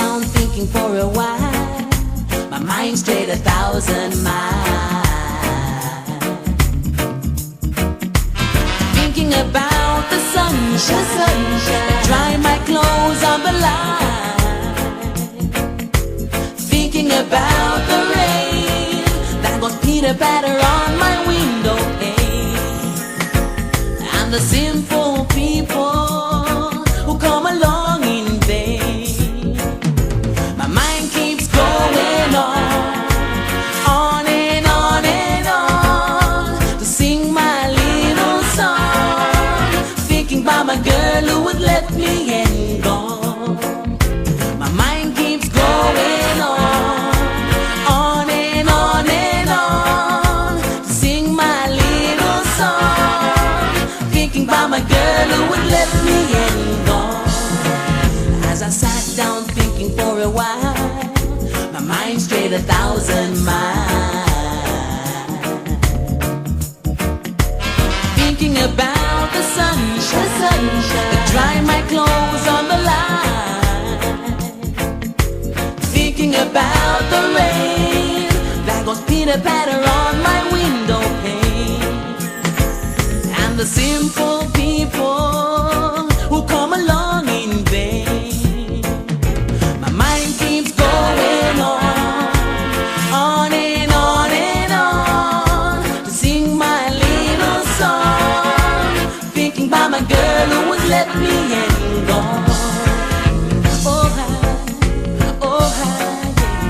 down thinking for a while, my mind strayed 1,000 miles. Thinking about the sunshine, dry my clothes on the line. Thinking about the rain that goes pitter-patter on my window pane. And the simple people who come along in vain. My mind keeps going on and on and on, to sing my little song, thinking about my girl who would let me and gone. My mind keeps going on and on and on, to sing my little song, thinking about my girl who would let me and gone. As I sat down thinking for a while, my mind strayed 1,000 miles. Thinking about the sunshine, that dry my clothes on the line. Thinking about the rain that goes pitter-patter on my window pane. And the simple people who come along in vain. My mind keeps going on and on and on, to sing my little song, thinking about my girl who would let me and gone. Oh hi, oh hi, yeah.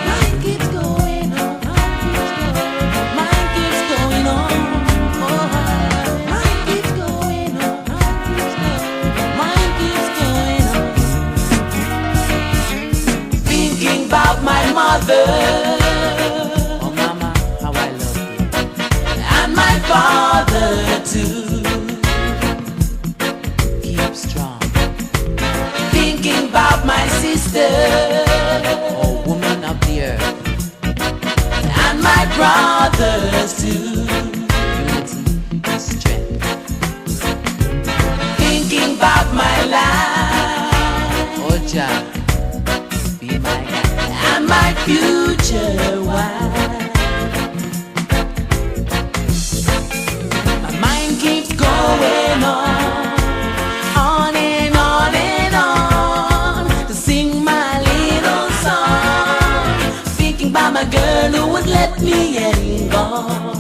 Mind keeps going on, mind keeps going on. Oh hi, mind keeps going on, mind keeps going on. Thinking about my mother. Oh mama, how I love you. And my father too. Keep strong. Thinking about my sister. Oh woman of the earth. And my brothers too. Unity and strength. Thinking about my life. Oh Jah, be my guide. And my future wife. My mind keeps going on and on and on, to sing my little song, thinking about my girl who would let me and gone.